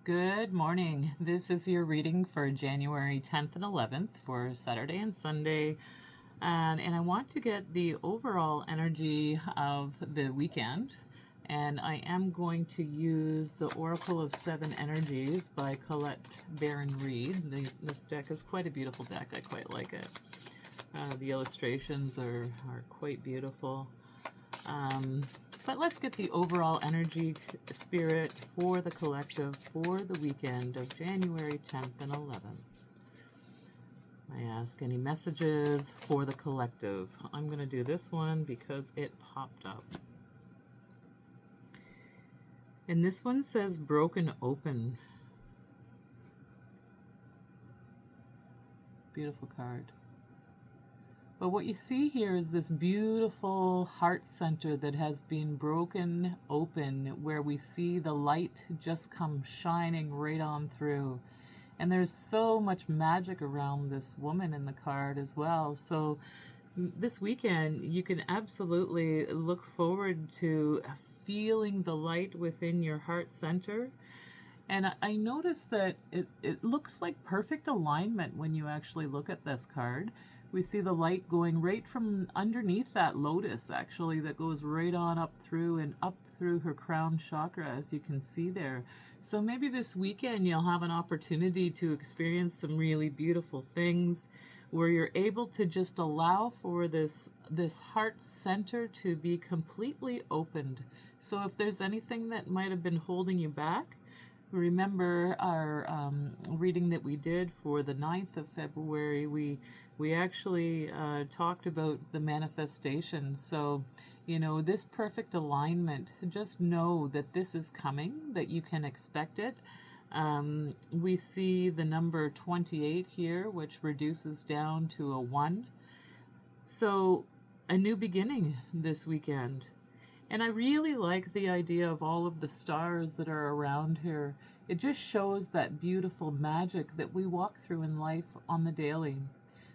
Good morning. This is your reading for January 10th and 11th for Saturday and Sunday. And I want to get the overall energy of the weekend. And I am going to use the Oracle of Seven Energies by Colette Baron Reed. This deck is quite a beautiful deck. I quite like it. The illustrations are quite beautiful. But let's get the overall energy spirit for the collective for the weekend of January 10th and 11th. I ask any messages for the collective. I'm going to do this one because it popped up. And this one says broken open. Beautiful card. But what you see here is this beautiful heart center that has been broken open, where we see the light just come shining right on through. And there's so much magic around this woman in the card as well. So this weekend, you can absolutely look forward to feeling the light within your heart center. And I noticed that it looks like perfect alignment when you actually look at this card. We see the light going right from underneath that lotus, actually, that goes right on up through and up through her crown chakra, as you can see there. So maybe this weekend you'll have an opportunity to experience some really beautiful things where you're able to just allow for this heart center to be completely opened. So if there's anything that might have been holding you back, remember our reading that we did for the 9th of February. We actually talked about the manifestation. So, you know, this perfect alignment, just know that this is coming, that you can expect it. We see the number 28 here, which reduces down to a 1. So, a new beginning this weekend. And I really like the idea of all of the stars that are around here. It just shows that beautiful magic that we walk through in life on the daily.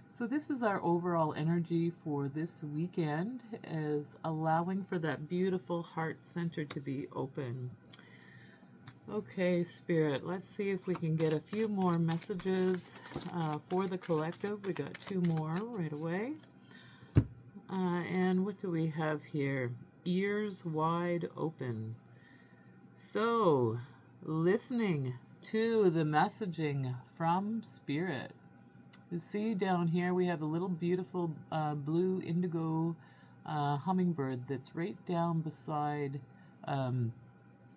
So this is our overall energy for this weekend, is allowing for that beautiful heart center to be open. Okay, Spirit, let's see if we can get a few more messages for the collective. We got 2 more right away. And what do we have here? Ears wide open. So, listening to the messaging from Spirit. You see down here we have a little beautiful blue indigo hummingbird that's right down beside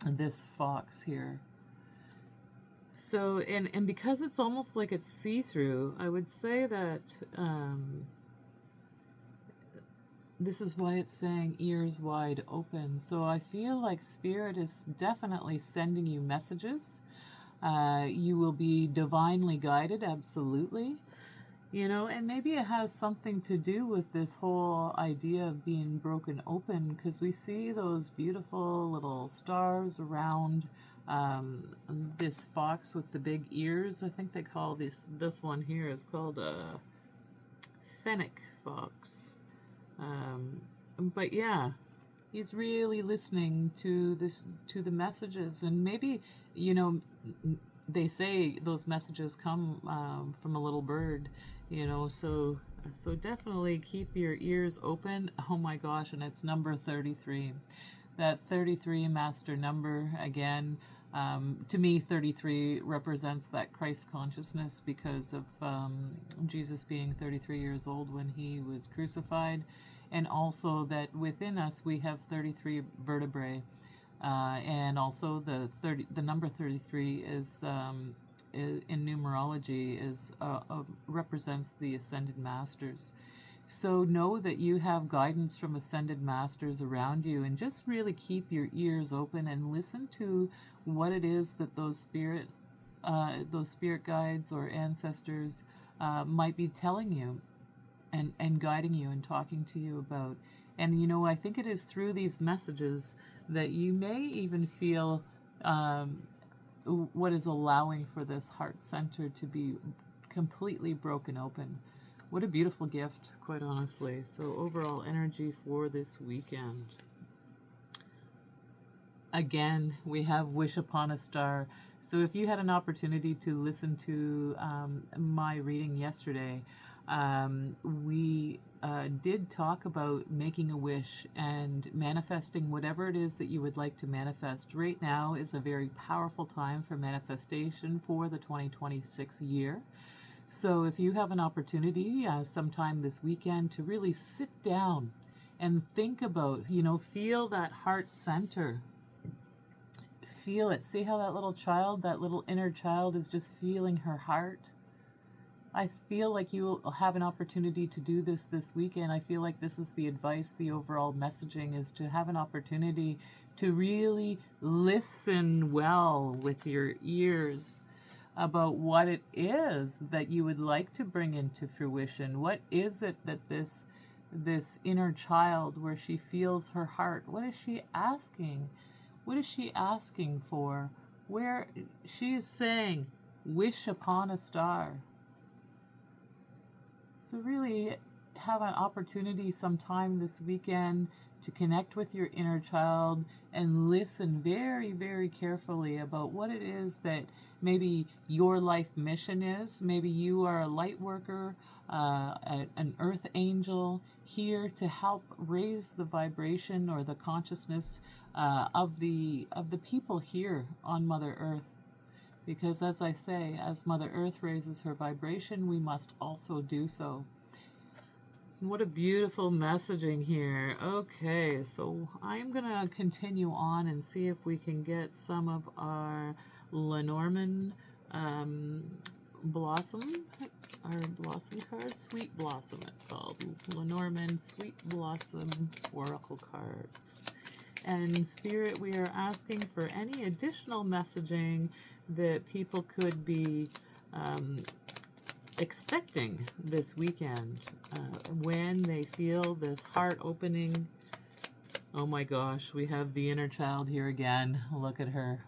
this fox here. So, and because it's almost like it's see-through, I would say that this is why it's saying ears wide open. So I feel like Spirit is definitely sending you messages. You will be divinely guided, absolutely. You know, and maybe it has something to do with this whole idea of being broken open, because we see those beautiful little stars around this fox with the big ears. I think they call this one here is called a fennec fox. But yeah, he's really listening to the messages, and maybe, you know, they say those messages come from a little bird, you know, so definitely keep your ears open. Oh my gosh, and it's number 33. That 33 master number again. To me, 33 represents that Christ consciousness because of Jesus being 33 years old when he was crucified, and also that within us we have 33 vertebrae, and also the number 33 is in numerology represents the ascended masters. So know that you have guidance from ascended masters around you, and just really keep your ears open and listen to what it is that those spirit guides or ancestors might be telling you and guiding you and talking to you about. And you know, I think it is through these messages that you may even feel what is allowing for this heart center to be completely broken open. What a beautiful gift, quite honestly. So overall energy for this weekend. Again, we have Wish Upon a Star. So if you had an opportunity to listen to my reading yesterday, we did talk about making a wish and manifesting whatever it is that you would like to manifest. Right now is a very powerful time for manifestation for the 2026 year. So if you have an opportunity sometime this weekend to really sit down and think about, feel that heart center. Feel it. See how that little child, that little inner child is just feeling her heart? I feel like you will have an opportunity to do this weekend. I feel like this is the advice, the overall messaging is to have an opportunity to really listen well with your ears about what it is that you would like to bring into fruition. What is it that this inner child, where she feels her heart, what is she asking? What is she asking for? Where she is saying, wish upon a star. So really have an opportunity sometime this weekend to connect with your inner child and listen very, very carefully about what it is that maybe your life mission is. Maybe you are a light worker, an earth angel here to help raise the vibration or the consciousness of the people here on Mother Earth. Because as I say, as Mother Earth raises her vibration, we must also do so. What a beautiful messaging here. Okay, so I'm going to continue on and see if we can get some of our Lenormand Blossom, our Blossom card, Sweet Blossom it's called. Lenormand Sweet Blossom Oracle cards. And in Spirit, we are asking for any additional messaging that people could be expecting this weekend when they feel this heart opening. Oh my gosh, we have the inner child here again. Look at her.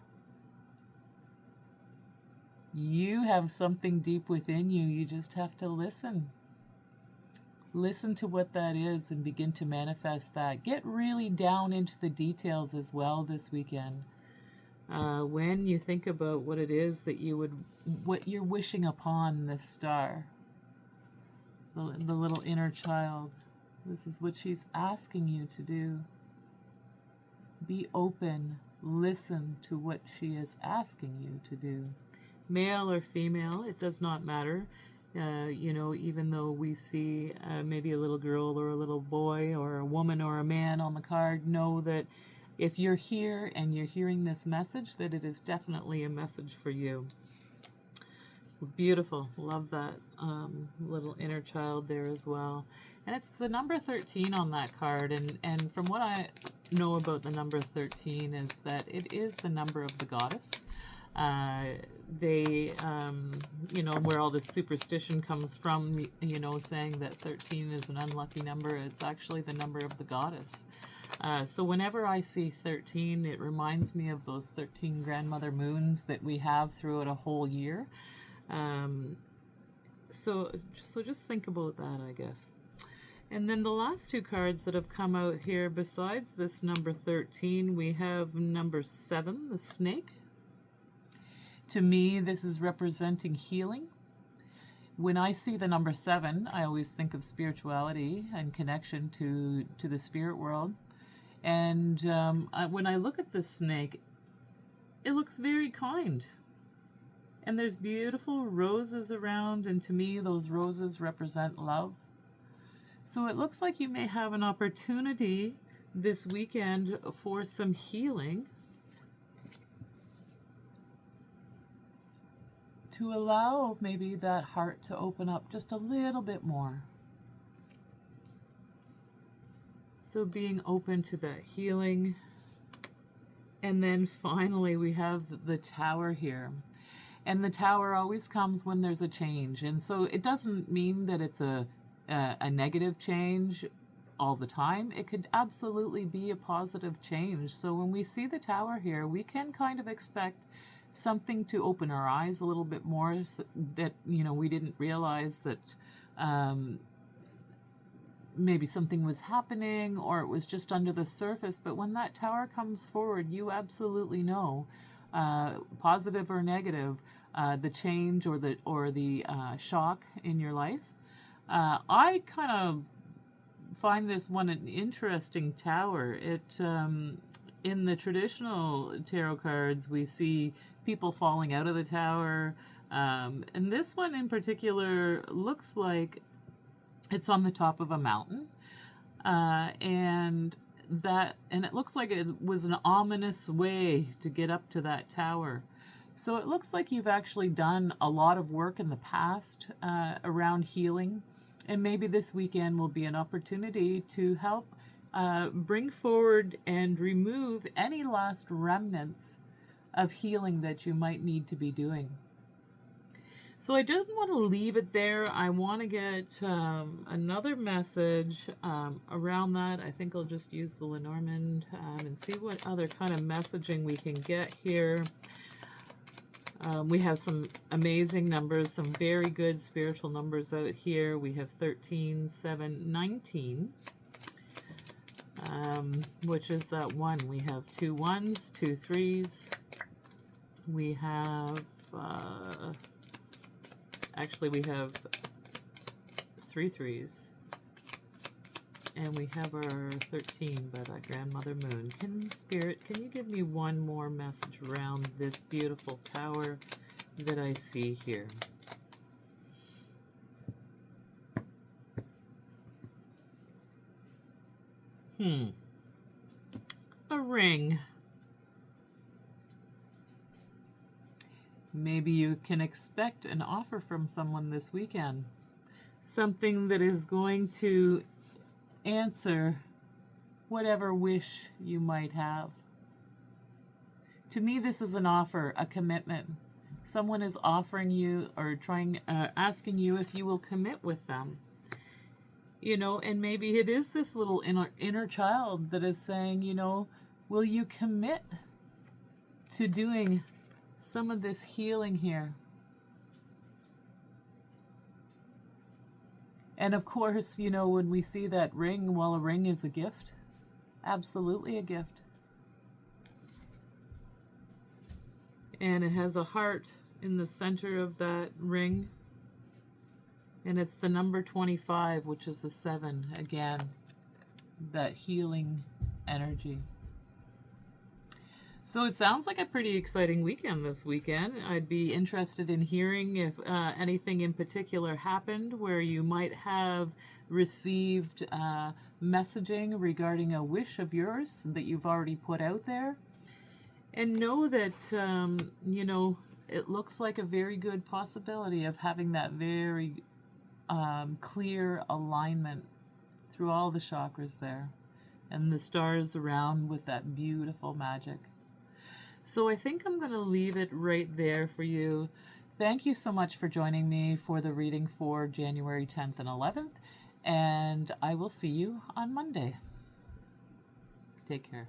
You have something deep within you. You just have to listen. Listen to what that is and begin to manifest that. Get really down into the details as well this weekend. When you think about what it is that what you're wishing upon this star, the little inner child, this is what she's asking you to do. Be open, listen to what she is asking you to do. Male or female, it does not matter. Even though we see maybe a little girl or a little boy or a woman or a man on the card, know that if you're here and you're hearing this message, that it is definitely a message for you. Beautiful. Love that little inner child there as well. And it's the number 13 on that card. And from what I know about the number 13 is that it is the number of the goddess. Where all this superstition comes from, saying that 13 is an unlucky number, it's actually the number of the goddess. So whenever I see 13, it reminds me of those 13 grandmother moons that we have throughout a whole year. So just think about that, I guess. And then the last two cards that have come out here, besides this number 13, we have number 7, the snake. To me, this is representing healing. When I see the number 7, I always think of spirituality and connection to the spirit world. And when I look at this snake, it looks very kind. And there's beautiful roses around, and to me, those roses represent love. So it looks like you may have an opportunity this weekend for some healing, to allow maybe that heart to open up just a little bit more. So being open to that healing. And then finally we have the Tower here. And the Tower always comes when there's a change. And so it doesn't mean that it's a negative change all the time. It could absolutely be a positive change. So when we see the Tower here, we can kind of expect something to open our eyes a little bit more, so that we didn't realize that maybe something was happening or it was just under the surface, but when that tower comes forward, you absolutely know, positive or negative, the change or the shock in your life. I kind of find this one an interesting tower. It in the traditional tarot cards, we see people falling out of the tower, and this one in particular looks like it's on the top of a mountain, and it looks like it was an ominous way to get up to that tower. So it looks like you've actually done a lot of work in the past around healing, and maybe this weekend will be an opportunity to help bring forward and remove any last remnants of healing that you might need to be doing. So I didn't want to leave it there. I want to get another message around that. I think I'll just use the Lenormand and see what other kind of messaging we can get here. We have some amazing numbers, some very good spiritual numbers out here. We have 13, 7, 19, which is that one. We have 2 1s, 2 3s. We have... actually, we have 3 3s, and we have our 13 by that Grandmother Moon. Spirit, can you give me one more message around this beautiful tower that I see here? A ring. Maybe you can expect an offer from someone this weekend. Something that is going to answer whatever wish you might have. To me, this is an offer, a commitment. Someone is offering you or asking you if you will commit with them. You know, and maybe it is this little inner child that is saying, you know, will you commit to doing some of this healing here? And of course, you know, when we see that ring, well, a ring is a gift. Absolutely a gift. And it has a heart in the center of that ring. And it's the number 25, which is the 7, again, that healing energy. So it sounds like a pretty exciting weekend this weekend. I'd be interested in hearing if anything in particular happened where you might have received messaging regarding a wish of yours that you've already put out there. And know that, you know, it looks like a very good possibility of having that very clear alignment through all the chakras there. And the stars around with that beautiful magic. So I think I'm going to leave it right there for you. Thank you so much for joining me for the reading for January 10th and 11th. And I will see you on Monday. Take care.